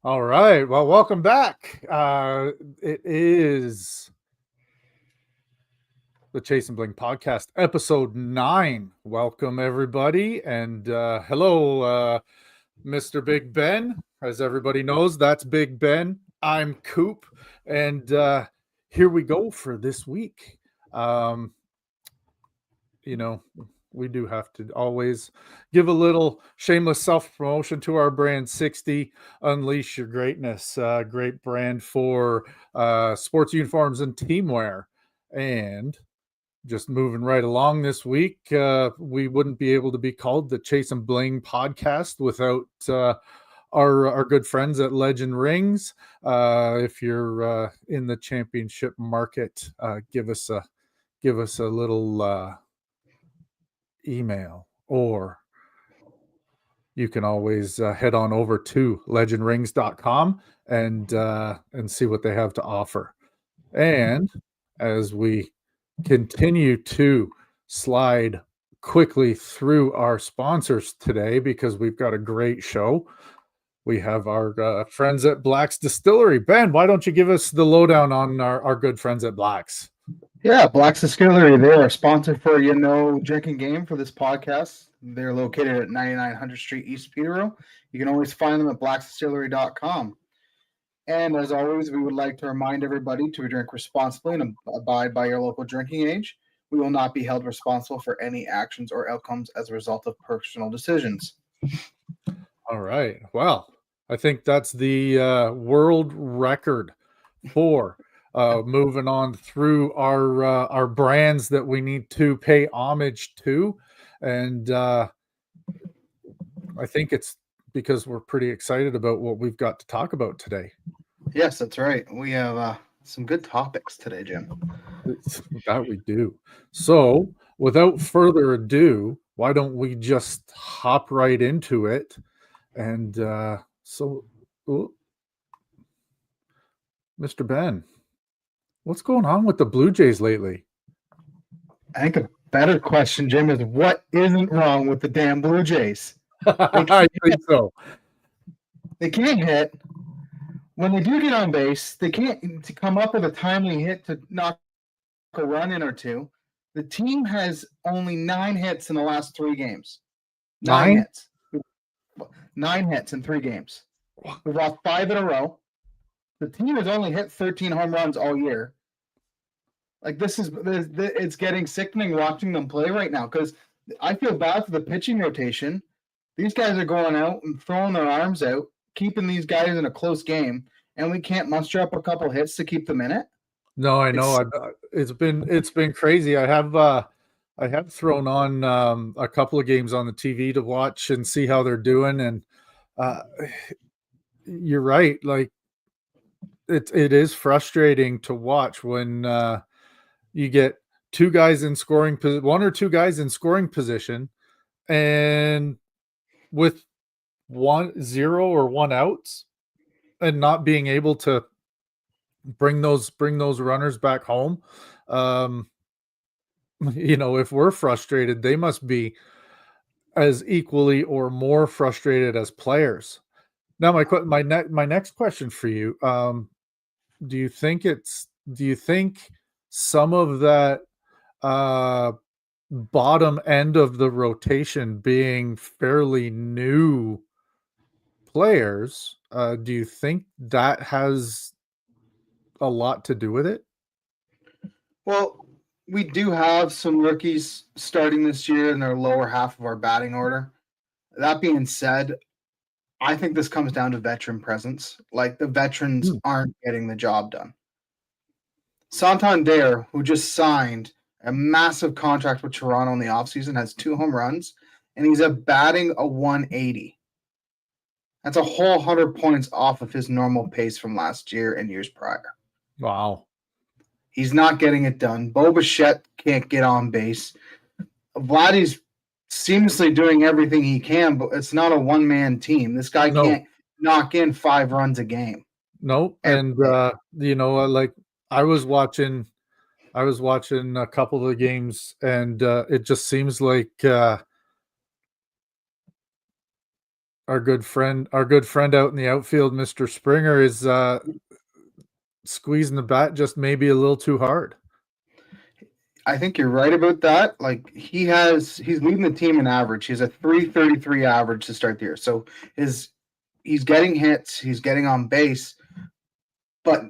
All right. Well, welcome back. It is the Chasin Bling Podcast, episode 9. Welcome, everybody. And hello, Mr. Big Ben. As everybody knows, that's Big Ben. I'm Coop. And here we go for this week. Um, you know, we do have to always give a little shameless self-promotion to our brand 60, Unleash Your Greatness, great brand for sports uniforms and teamwear. And just moving right along this week, we wouldn't be able to be called the Chasin Bling Podcast without our good friends at Legend Rings. If you're in the championship market, give us a little email, or you can always head on over to legendrings.com and see what they have to offer. And as we continue to slide quickly through our sponsors today, because we've got a great show, we have our friends at Black's Distillery. Ben, why don't you give us the lowdown on our good friends at Black's? Yeah, Black's Distillery. They're a sponsor for drinking game for this podcast. They're located at 9900 Street East Peterborough. You can always find them at blacksdistillery.com. And as always, we would like to remind everybody to drink responsibly and abide by your local drinking age. We will not be held responsible for any actions or outcomes as a result of personal decisions. All right. Well, I think that's the world record for moving on through our brands that we need to pay homage to. And I think it's because we're pretty excited about what we've got to talk about today. Yes, that's right. We have some good topics today, Jim. That we do. So, without further ado, why don't we just hop right into it? And Mr. Ben, what's going on with the Blue Jays lately? I think a better question, Jim, is what isn't wrong with the damn Blue Jays? I think so. They can't hit. When they do get on base, they can't come up with a timely hit to knock a run in or two. The team has only 9 hits in the last 3 games. 9 hits. 9 hits in 3 games. We've lost 5 in a row. The team has only hit 13 home runs all year. Like, it's getting sickening watching them play right now, because I feel bad for the pitching rotation. These guys are going out and throwing their arms out, keeping these guys in a close game, and we can't muster up a couple hits to keep them in it. No, I know. It's been crazy. I have thrown on a couple of games on the TV to watch and see how they're doing, and you're right. Like, it is frustrating to watch when you get 2 guys in scoring, 1 or 2 guys in scoring position, and with 0 or 1 outs, and not being able to bring those runners back home. If we're frustrated, they must be as equally or more frustrated as players. Now, my next question for you: do you think some of that bottom end of the rotation being fairly new players, do you think that has a lot to do with it? Well, we do have some rookies starting this year in their lower half of our batting order. That being said, I think this comes down to veteran presence. Like, the veterans aren't getting the job done. Santander, who just signed a massive contract with Toronto in the offseason, has 2 home runs, and he's batting a 180. That's a whole 100 points off of his normal pace from last year and years prior. Wow. He's not getting it done. Bo Bichette can't get on base. Vladdy's seamlessly doing everything he can, but it's not a one-man team. This guy can't knock in 5 runs a game. Nope. And like, I was watching a couple of the games, and it just seems like our good friend out in the outfield, Mr. Springer, is squeezing the bat just maybe a little too hard. I think you're right about that. Like he's leading the team in average. He's a 333 average to start the year. So he's getting hits, he's getting on base, but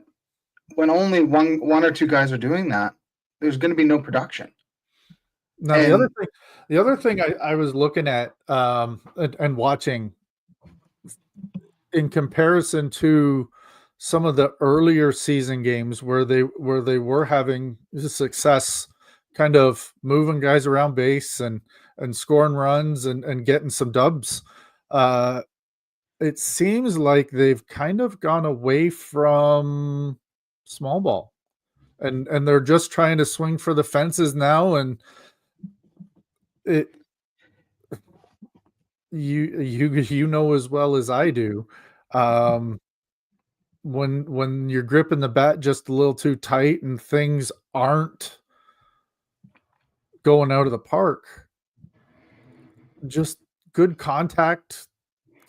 when only one or two guys are doing that, there's going to be no production. Now the other thing I was looking at and watching in comparison to some of the earlier season games where they were having success kind of moving guys around base and scoring runs and getting some dubs. It seems like they've kind of gone away from small ball and they're just trying to swing for the fences now. And you know as well as I do, when you're gripping the bat just a little too tight and things aren't going out of the park, just good contact,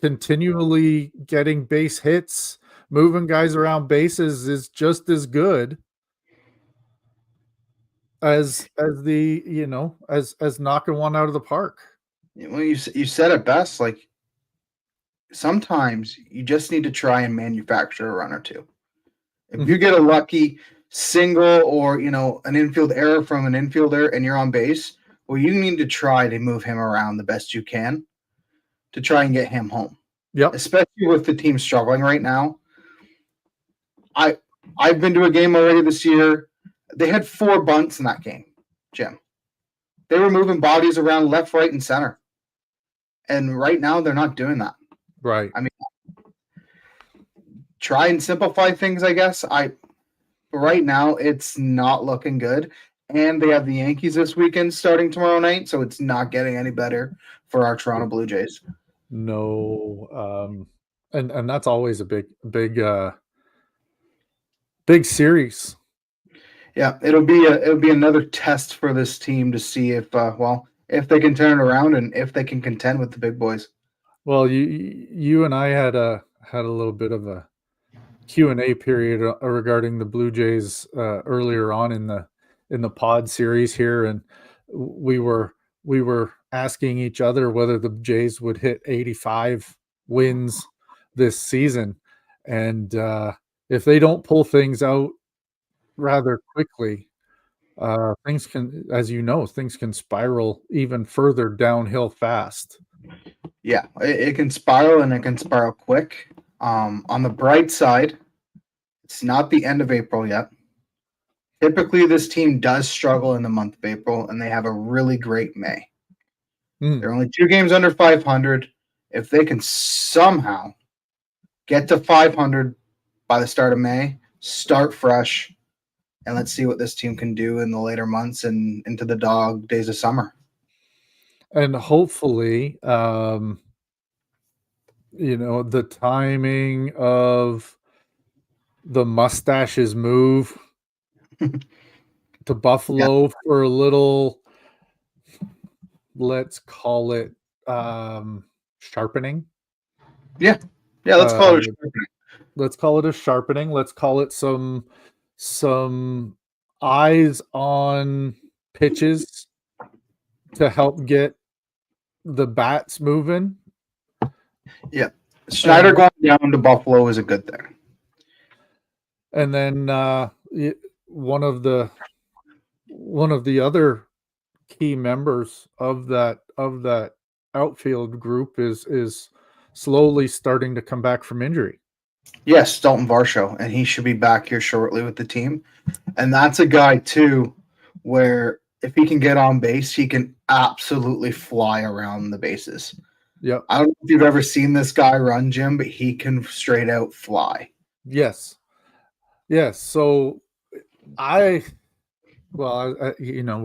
continually getting base hits, moving guys around bases is just as good as knocking one out of the park. Well, you said it best. Like sometimes you just need to try and manufacture a run or two. If you get a lucky single or an infield error from an infielder and you're on base, well, you need to try to move him around the best you can to try and get him home. Yep. Especially with the team struggling right now. I've been to a game already this year. They had 4 bunts in that game, Jim. They were moving bodies around left, right, and center. And right now they're not doing that. Right. I mean, try and simplify things, I guess. Right now it's not looking good. And they have the Yankees this weekend starting tomorrow night, so it's not getting any better for our Toronto Blue Jays. No. And that's always a big series. Yeah, it'll be another test for this team to see if they can turn it around and if they can contend with the big boys. Well, you and I had a little bit of a Q&A period regarding the Blue Jays earlier on in the pod series here, and we were asking each other whether the Jays would hit 85 wins this season, and if they don't pull things out rather quickly, things can spiral even further downhill fast. Yeah, it can spiral, and it can spiral quick. On the bright side, it's not the end of April yet. Typically, this team does struggle in the month of April, and they have a really great May. They're only 2 games under 500. If they can somehow get to 500 by the start of May, start fresh, and let's see what this team can do in the later months and into the dog days of summer. And hopefully, the timing of the Mustaches move to Buffalo for a little, let's call it sharpening. Yeah, let's call it a sharpening. Let's call it a sharpening. Let's call it some eyes on pitches to help get the bats moving. Yeah, Schneider going down to Buffalo is a good thing. And then one of the other key members of that outfield group is slowly starting to come back from injury. Yes, Dalton Varsho, and he should be back here shortly with the team. And that's a guy too, where if he can get on base, he can absolutely fly around the bases. Yeah, I don't know if you've ever seen this guy run, Jim, but he can straight out fly. Yes. So we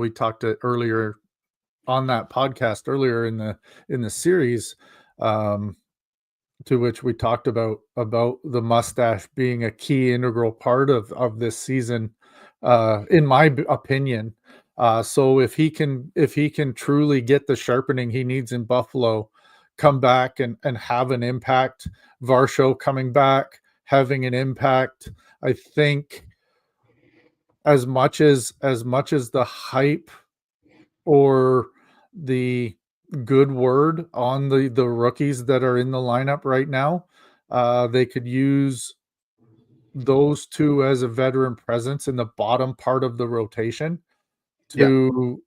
talked earlier on that podcast earlier in the series, to which we talked about the mustache being a key integral part of this season, in my opinion. So if he can truly get the sharpening he needs in Buffalo come back and have an impact. Varsho coming back, having an impact. I think as much as the hype or the good word on the rookies that are in the lineup right now, they could use those two as a veteran presence in the bottom part of the rotation to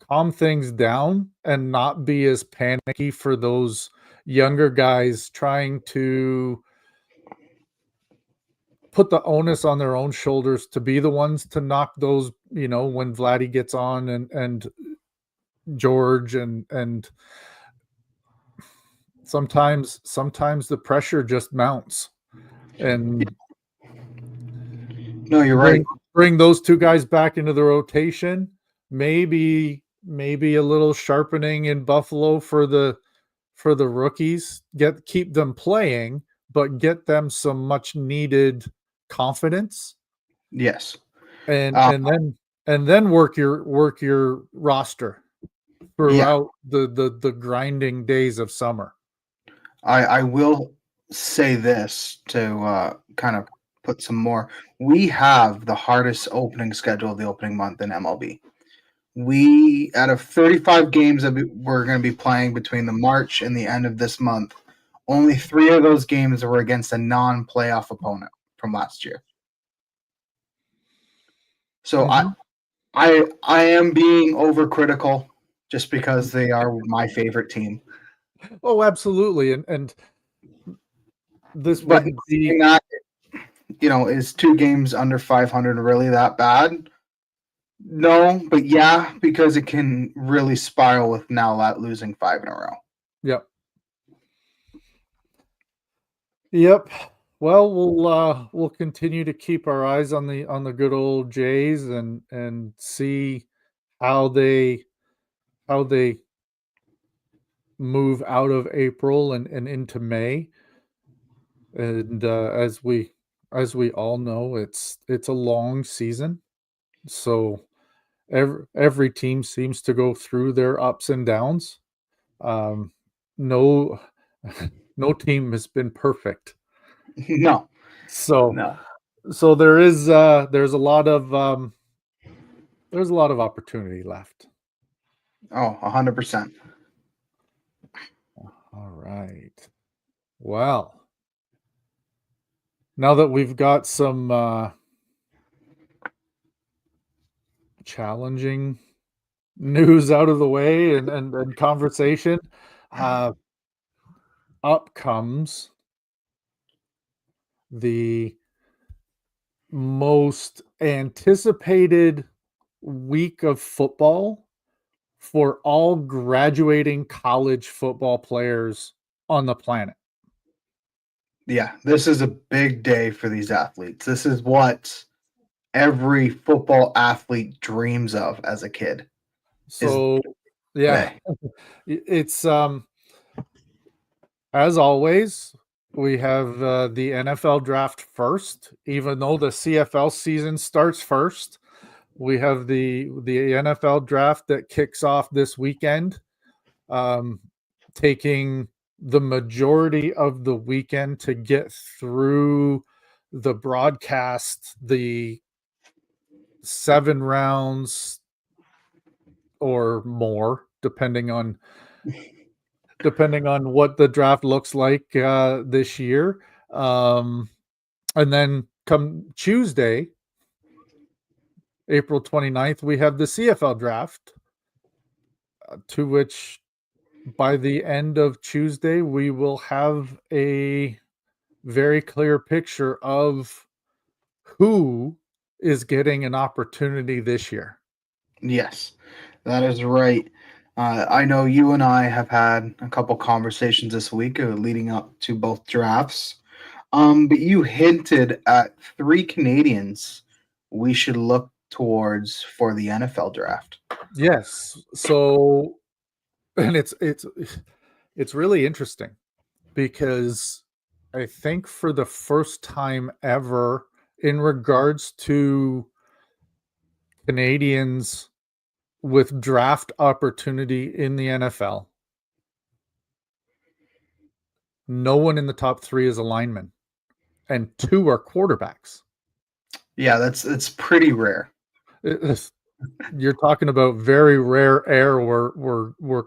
calm things down and not be as panicky for those younger guys trying to put the onus on their own shoulders to be the ones to knock those, when Vladdy gets on and George and sometimes the pressure just mounts. And no, you're right. Bring those two guys back into the rotation. Maybe a little sharpening in Buffalo for the rookies. Keep them playing, but get them some much needed confidence. Yes. And then work your roster throughout the grinding days of summer. I will say this to kind of put some more. We have the hardest opening schedule of the opening month in MLB. We, out of 35 games that we're going to be playing between the March and the end of this month, only 3 of those games were against a non-playoff opponent from last year. So I am being overcritical just because they are my favorite team. Oh, absolutely. And this would be that, is 2 games under 500 really that bad? No, but yeah, because it can really spiral with now losing 5 in a row. Yep. Well, we'll continue to keep our eyes on the good old Jays and see how they move out of April and into May. And as we all know, it's a long season. So every team seems to go through their ups and downs. No no team has been perfect. No. So there's a lot of opportunity left. Oh, 100%. All right. Well, now that we've got some challenging news out of the way and conversation, up comes the most anticipated week of football for all graduating college football players on the planet. Yeah, this is a big day for these athletes. This is what every football athlete dreams of as a kid. So, yeah, it's as always, we have the NFL draft first, even though the CFL season starts first. We have the NFL draft that kicks off this weekend, taking the majority of the weekend to get through the broadcast, the 7 rounds or more, depending on what the draft looks like this year. And then come Tuesday, April 29th, we have the CFL draft, to which by the end of Tuesday, we will have a very clear picture of who is getting an opportunity this year. Yes, that is right. I know you and I have had a couple conversations this week leading up to both drafts. But you hinted at 3 Canadians we should look towards for the NFL draft. Yes. So, and it's really interesting because I think for the first time ever in regards to Canadians with draft opportunity in the NFL, no one in the top 3 is a lineman, and 2 are quarterbacks. Yeah, it's pretty rare. You're talking about very rare air we're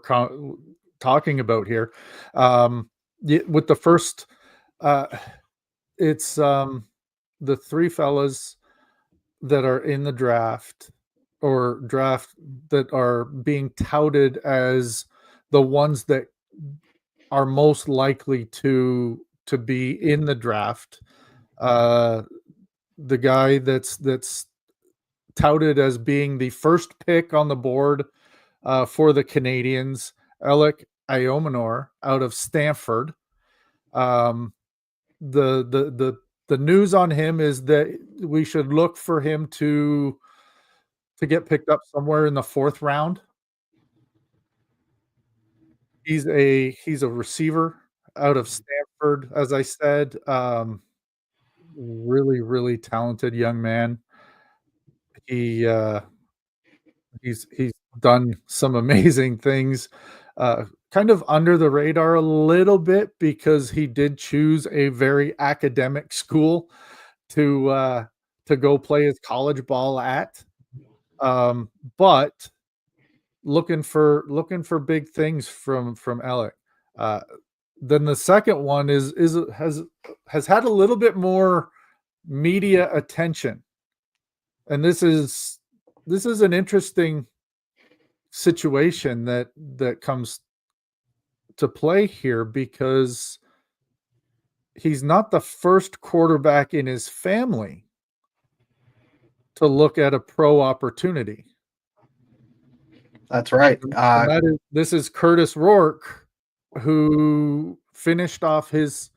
talking about here. With the first, it's the 3 fellas that are in the draft that are being touted as the ones that are most likely to be in the draft. The guy that's touted as being the first pick on the board for the Canadians, Alec Iomanor out of Stanford. Um, the news on him is that we should look for him to get picked up somewhere in the 4th round. He's a receiver out of Stanford, as I said. Really, really talented young man. He he's done some amazing things, kind of under the radar a little bit because he did choose a very academic school to go play his college ball at. But looking for big things from Alec. Then the second one has had a little bit more media attention, and this is an interesting situation that comes to play here because he's not the first quarterback in his family to look at a pro opportunity. That's right. This is Curtis Rourke, who finished off his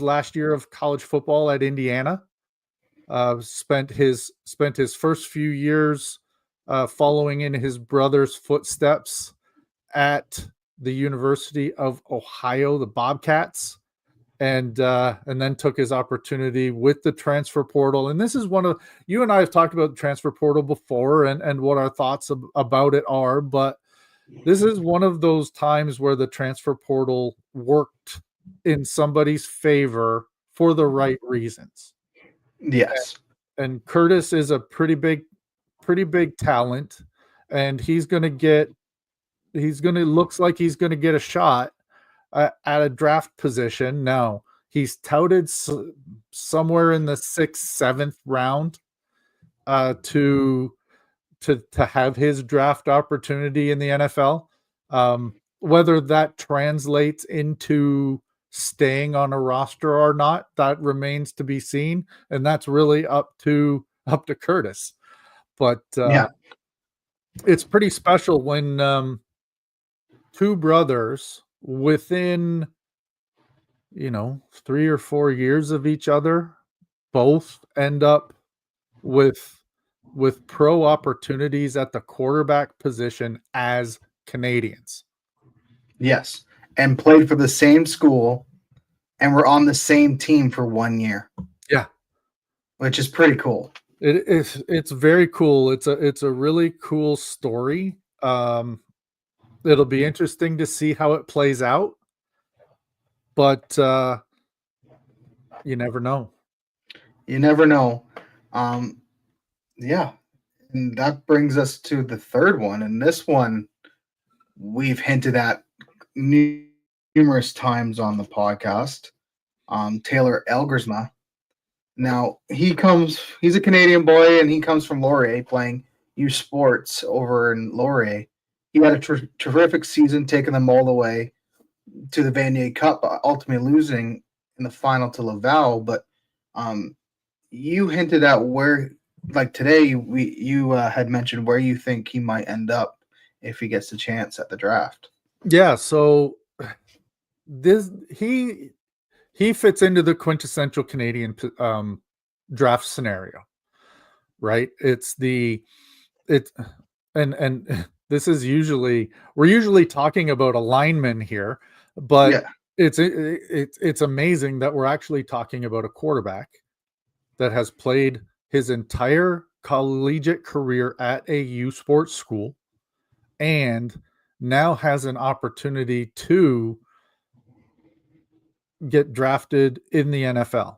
last year of college football at Indiana. Spent his first few years following in his brother's footsteps at the University of Ohio, the Bobcats, and then took his opportunity with the transfer portal. And this is one of, you and I have talked about the transfer portal before and what our thoughts about it are, but this is one of those times where the transfer portal worked in somebody's favor for the right reasons. Yes. And Curtis is a pretty big talent, and looks like he's going to get a shot at a draft position. Now, he's touted somewhere in the 6th, 7th round to have his draft opportunity in the NFL. Whether that translates into staying on a roster or not, that remains to be seen, and that's really up to Curtis. But it's pretty special when 2 brothers within 3 or 4 years of each other both end up with pro opportunities at the quarterback position as Canadians. Yes. And played for the same school and were on the same team for 1 year. Yeah. Which is pretty cool. It's very cool. It's a really cool story. It'll be interesting to see how it plays out, but you never know. You never know. Yeah. And that brings us to the third one. And this one we've hinted at numerous times on the podcast. Taylor Elgersma. Now, he's a Canadian boy, and he comes from Laurier, playing U Sports over in Laurier. He had a terrific season, taking them all the way to the Vanier Cup, ultimately losing in the final to Laval. But you hinted at where, like today, you had mentioned where you think he might end up if he gets the chance at the draft. Yeah, so he fits into the quintessential Canadian draft scenario, right? And this is we're usually talking about a lineman here, but Yeah. It's amazing that we're actually talking about a quarterback that has played his entire collegiate career at a U Sports school and now has an opportunity to get drafted in the NFL.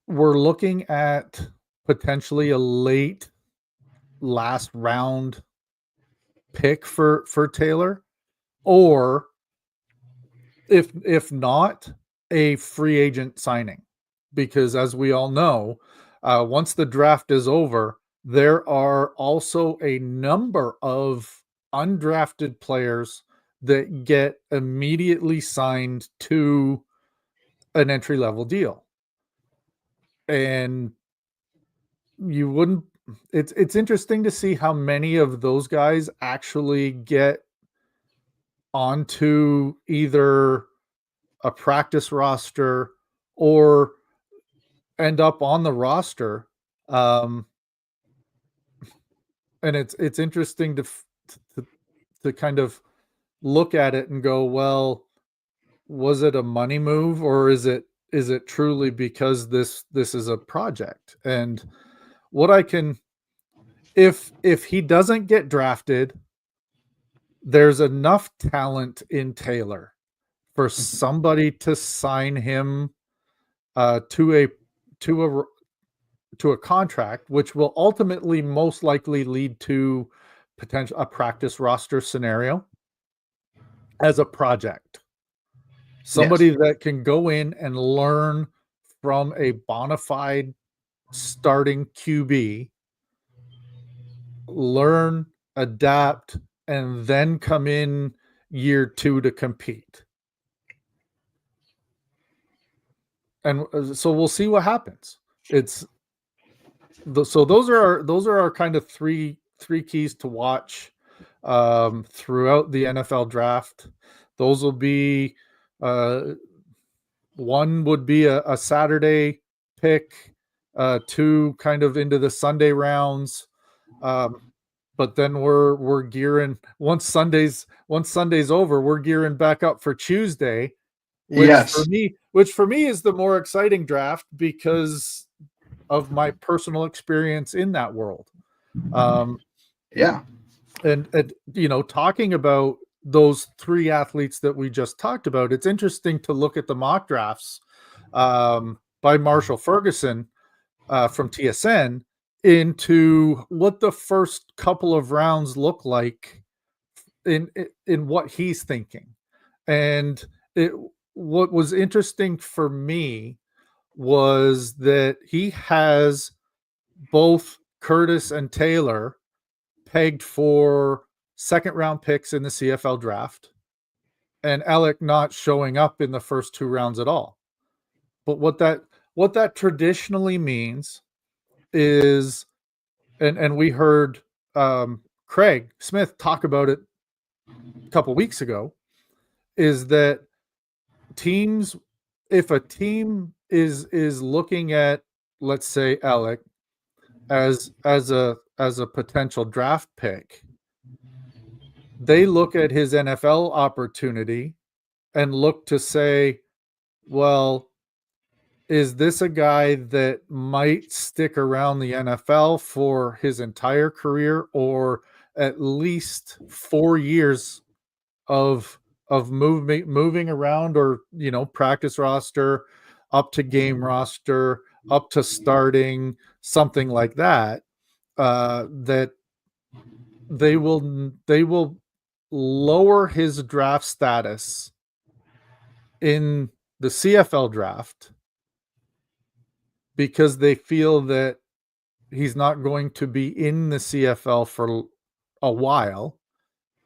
We're looking at potentially a late last round pick for Taylor, or if not, a free agent signing, because as we all know, once the draft is over, there are also a number of undrafted players that get immediately signed to an entry level deal. And you wouldn't, it's interesting to see how many of those guys actually get onto either a practice roster or end up on the roster. And it's interesting to kind of look at it and go, well, was it a money move, or is it truly because this is a project? And what I can, if he doesn't get drafted, there's enough talent in Taylor for somebody to sign him to a contract, which will ultimately most likely lead to a practice roster scenario as a project. Somebody that can go in and learn from a bona fide starting QB, learn, adapt, and then come in year 2 to compete. And so we'll see what happens. So those are our kind of three keys to watch throughout the NFL draft. Those will be one would be a Saturday pick, 2 kind of into the Sunday rounds. But then we're gearing, once Sunday's over, we're gearing back up for Tuesday, which for me is the more exciting draft because of my personal experience in that world. And talking about those 3 athletes that we just talked about, it's interesting to look at the mock drafts by Marshall Ferguson from TSN into what the first couple of rounds look like in what he's thinking. And what was interesting for me was that he has both Curtis and Taylor pegged for second round picks in the CFL draft, and Alec not showing up in the first 2 rounds at all. But what that traditionally means is, and we heard Craig Smith talk about it a couple weeks ago, is that teams, if a team is looking at, let's say, Alec as a potential draft pick, they look at his NFL opportunity and look to say, well, is this a guy that might stick around the NFL for his entire career, or at least 4 years of moving around, or practice roster up to game roster up to starting, something like that, that they will lower his draft status in the CFL draft because they feel that he's not going to be in the CFL for a while,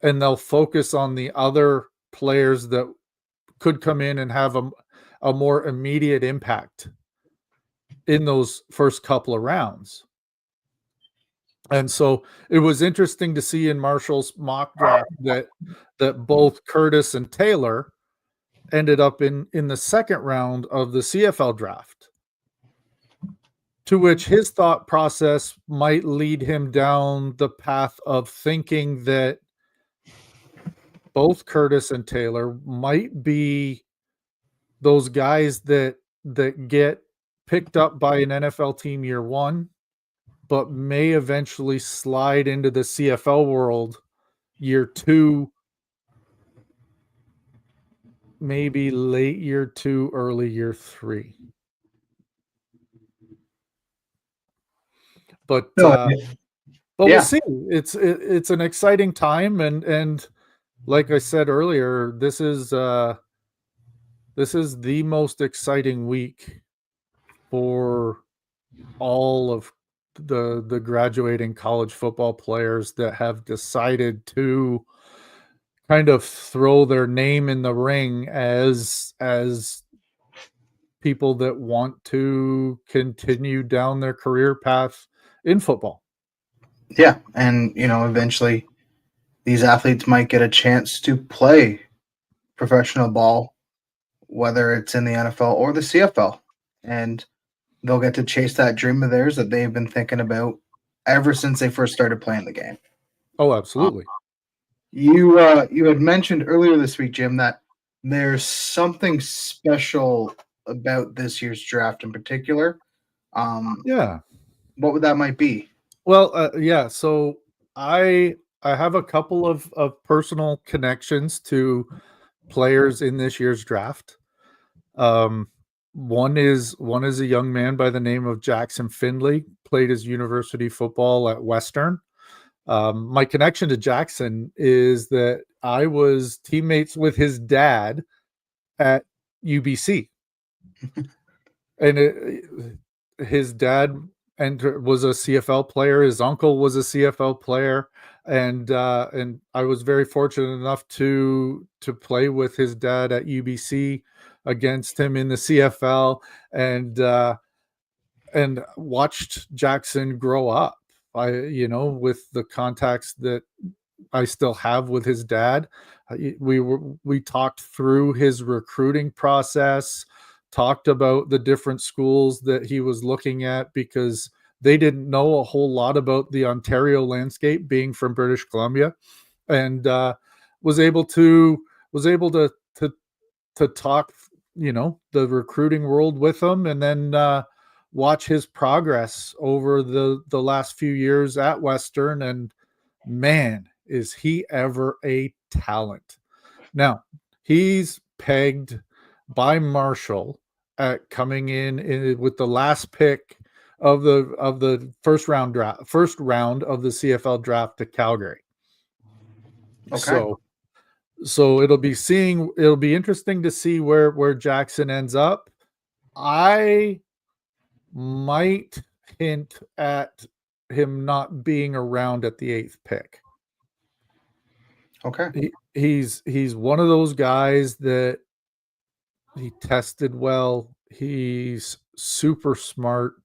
and they'll focus on the other players that could come in and have a more immediate impact in those first couple of rounds. And so it was interesting to see in Marshall's mock draft that both Curtis and Taylor ended up in the second round of the CFL draft, to which his thought process might lead him down the path of thinking that both Curtis and Taylor might be those guys that get picked up by an NFL team year 1, but may eventually slide into the CFL world year 2 maybe late year 2, early year 3. But No, we'll yeah, see. It's an exciting time, and like I said earlier, this is the most exciting week for all of the graduating college football players that have decided to kind of throw their name in the ring as people that want to continue down their career path in football. yeah, and eventually these athletes might get a chance to play professional ball, whether it's in the NFL or the CFL, and they'll get to chase that dream of theirs that they've been thinking about ever since they first started playing the game. Oh, absolutely. You had mentioned earlier this week, Jim, that there's something special about this year's draft in particular. Yeah. What would that might be? Well, yeah. So I have a couple of personal connections to players in this year's draft. Um, one is a young man by the name of Jackson Findlay, played his university football at Western. My connection to Jackson is that I was teammates with his dad at UBC, and his dad was a CFL player. His uncle was a CFL player, and I was very fortunate enough to play with his dad at UBC against him in the CFL, and watched Jackson grow up. With the contacts that I still have with his dad. We talked through his recruiting process, talked about the different schools that he was looking at, because they didn't know a whole lot about the Ontario landscape, being from British Columbia, and was able to to talk, the recruiting world with him, and then watch his progress over the last few years at Western. And man, is he ever a talent. Now, he's pegged by Marshall at coming in with the last pick of the first round of the CFL draft to Calgary. Okay. So it'll be interesting to see where Jackson ends up. I might hint at him not being around at the 8th pick. Okay. He's one of those guys that he tested well. He's super smart.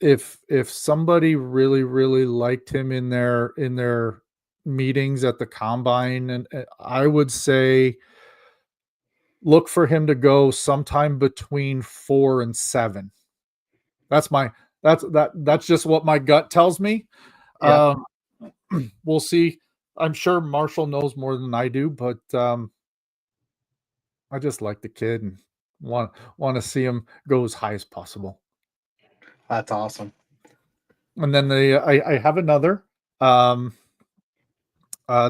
If somebody really liked him in their meetings at the combine, and I would say look for him to go sometime between 4 and 7. That's just what my gut tells me. Yeah. We'll see. I'm sure Marshall knows more than I do, but I just like the kid and want to see him go as high as possible. That's awesome. And then I have another.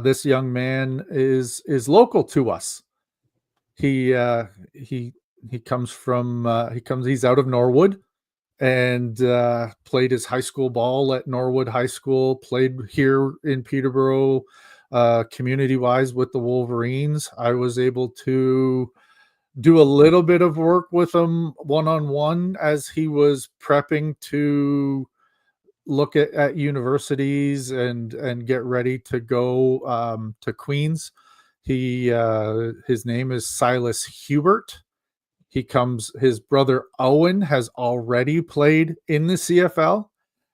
This young man is local to us. He comes from he's out of Norwood, and played his high school ball at Norwood High School, played here in Peterborough community wise with the Wolverines. I was able to do a little bit of work with him one-on-one as he was prepping to look at universities and get ready to go to Queens. His name is Silas Hubert. His brother Owen has already played in the CFL.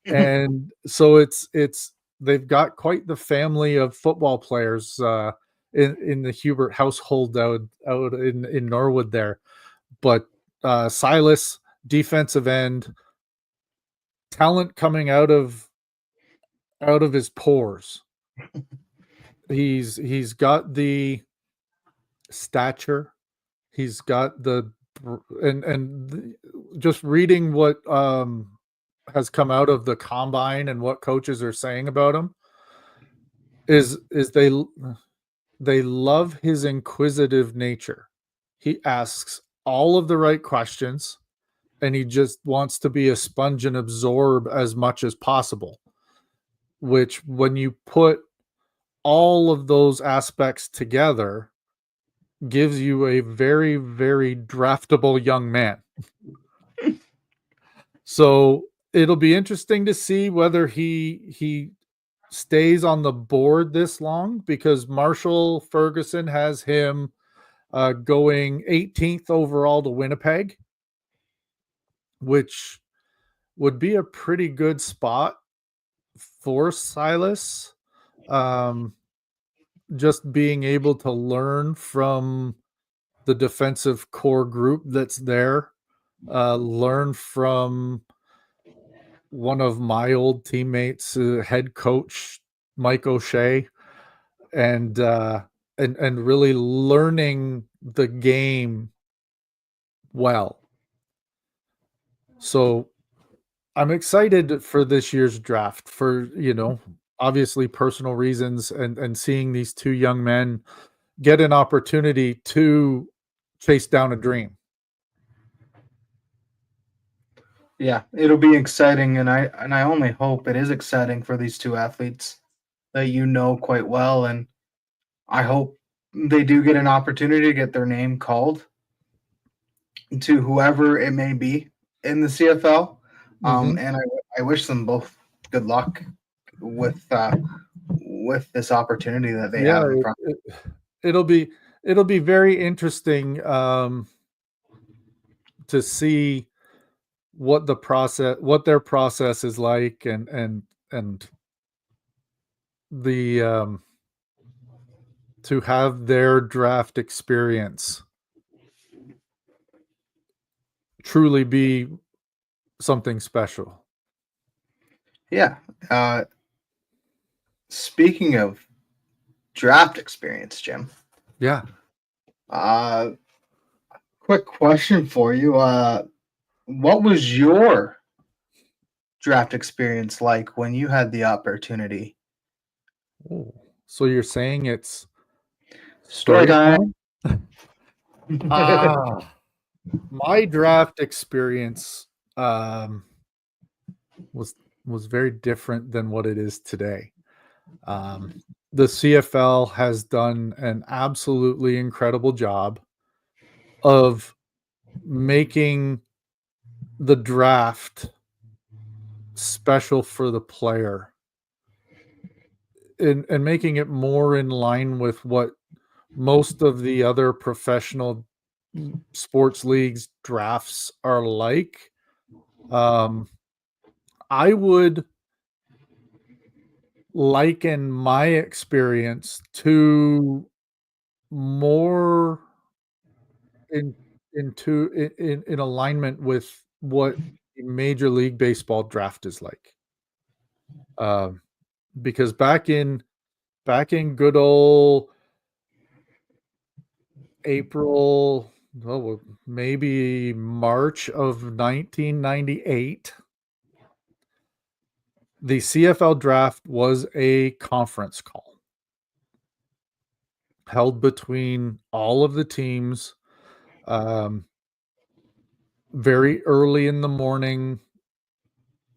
And so they've got quite the family of football players in the Hubert household out in Norwood there. But Silas, defensive end, talent coming out of his pores. He's got the stature. He's got the just reading what has come out of the combine and what coaches are saying about him is they love his inquisitive nature. He asks all of the right questions, and he just wants to be a sponge and absorb as much as possible, which when you put all of those aspects together gives you a very, very draftable young man. So it'll be interesting to see whether he stays on the board this long, because Marshall Ferguson has him going 18th overall to Winnipeg, which would be a pretty good spot for Silas. Just being able to learn from the defensive core group that's there, learn from one of my old teammates, head coach Mike O'Shea, and really learning the game well. So I'm excited for this year's draft for, obviously personal reasons, and seeing these two young men get an opportunity to chase down a dream. Yeah, it'll be exciting, and I only hope it is exciting for these two athletes that you know quite well, and I hope they do get an opportunity to get their name called to whoever it may be in the CFL. And I wish them both good luck with this opportunity that they have in front. It'll be very interesting to see what their process is like, and the to have their draft experience truly be something special. Yeah. Speaking of draft experience, Jim. Yeah. Quick question for you. What was your draft experience like when you had the opportunity? Oh, so you're saying it's Story time. My draft experience was very different than what it is today. The CFL has done an absolutely incredible job of making the draft special for the player, and making it more in line with what most of the other professional sports leagues drafts are like. I would liken my experience to more in alignment with what Major League Baseball draft is like. Because back in good old April, maybe March of 1998, the CFL draft was a conference call held between all of the teams, very early in the morning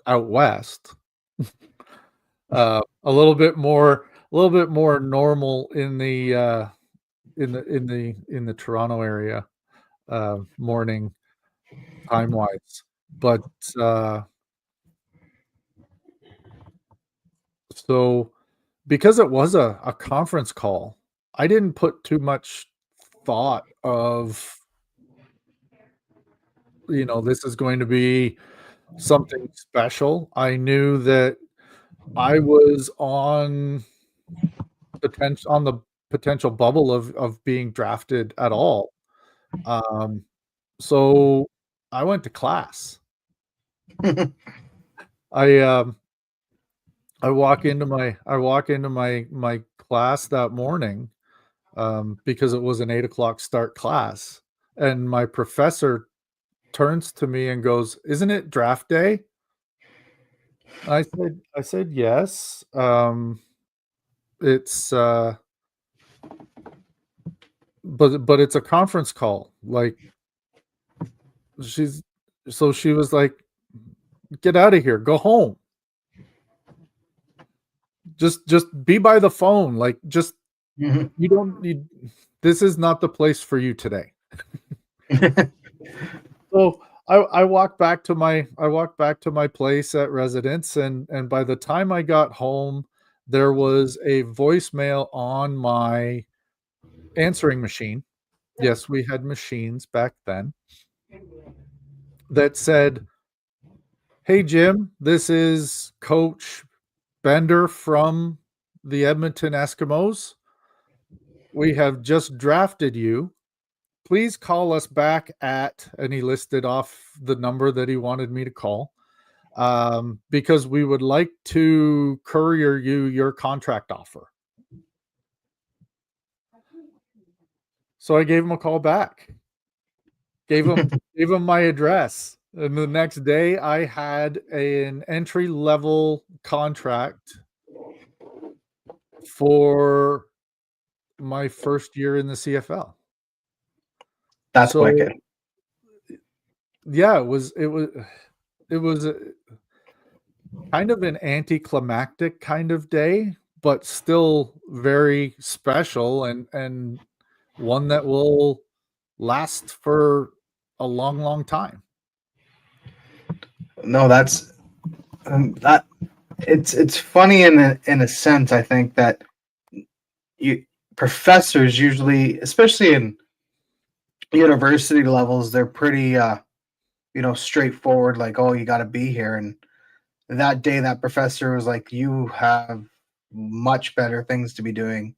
out west. A little bit more normal in the Toronto area, morning time wise. But so because it was a conference call, I didn't put too much thought of, this is going to be something special. I knew that I was on the potential bubble of being drafted at all. So I went to class. I walk into my class that morning, because it was an 8:00 start class, and my professor turns to me and goes, "Isn't it draft day?" I said yes. It's but it's a conference call. Like she was like, get out of here, go home. Just be by the phone. Like just you don't need, this is not the place for you today. So I walked back to my place at residence, and by the time I got home, there was a voicemail on my answering machine. Yes, we had machines back then that said, "Hey Jim, this is Coach Bender from the Edmonton Eskimos. We have just drafted you. Please call us back at," and he listed off the number that he wanted me to call, because we would like to courier you your contract offer. So I gave him a call back, gave him my address. And the next day I had an entry level contract for my first year in the CFL. That's wicked. Yeah, it was kind of an anticlimactic kind of day, but still very special, and one that will last for a long, long time. No, that's that. It's funny in a sense. I think that professors usually, especially in university levels, they're pretty straightforward. Like, oh, you got to be here. And that day, that professor was like, you have much better things to be doing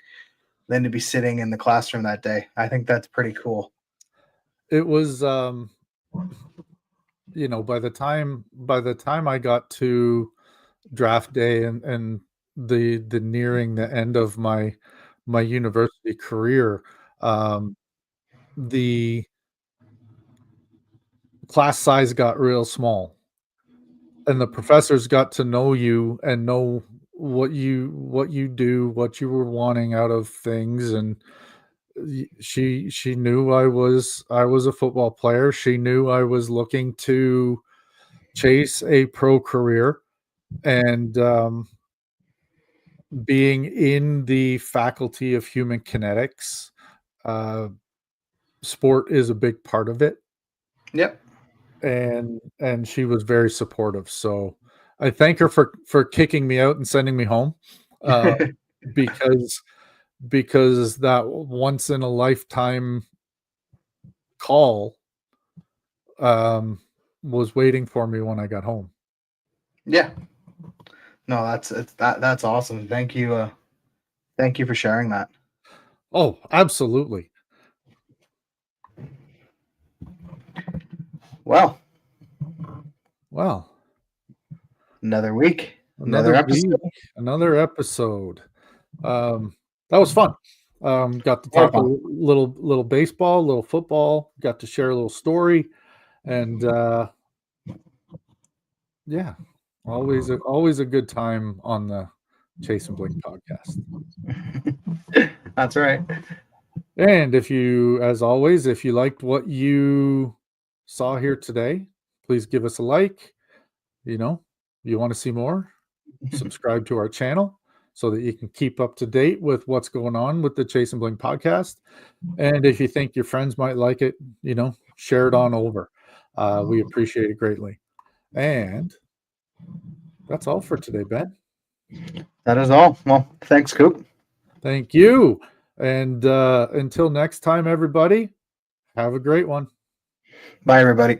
than to be sitting in the classroom that day. I think that's pretty cool. It was, by the time I got to draft day and the nearing the end of my university career, the class size got real small, and the professors got to know you and know what you do, what you were wanting out of things. And she knew I was a football player. She knew I was looking to chase a pro career, and being in the faculty of human kinetics, sport is a big part of it. Yep. And she was very supportive. So I thank her for kicking me out and sending me home, because that once in a lifetime call was waiting for me when I got home. Yeah. No, that's awesome. Thank you. Thank you for sharing that. Oh, absolutely. Well, another week, another episode. That was fun. Got to talk a little baseball, a little football, got to share a little story, and yeah, always a good time on the Chasin Bling Podcast. That's right. And if you liked what you saw here today, please give us a like. You want to see more, subscribe to our channel so that you can keep up to date with what's going on with the Chasin Bling Podcast. And if you think your friends might like it, share it on over. We appreciate it greatly. And that's all for today, Ben. That is all. Well, thanks, Coop. Thank you. And until next time, everybody, have a great one. Bye, everybody.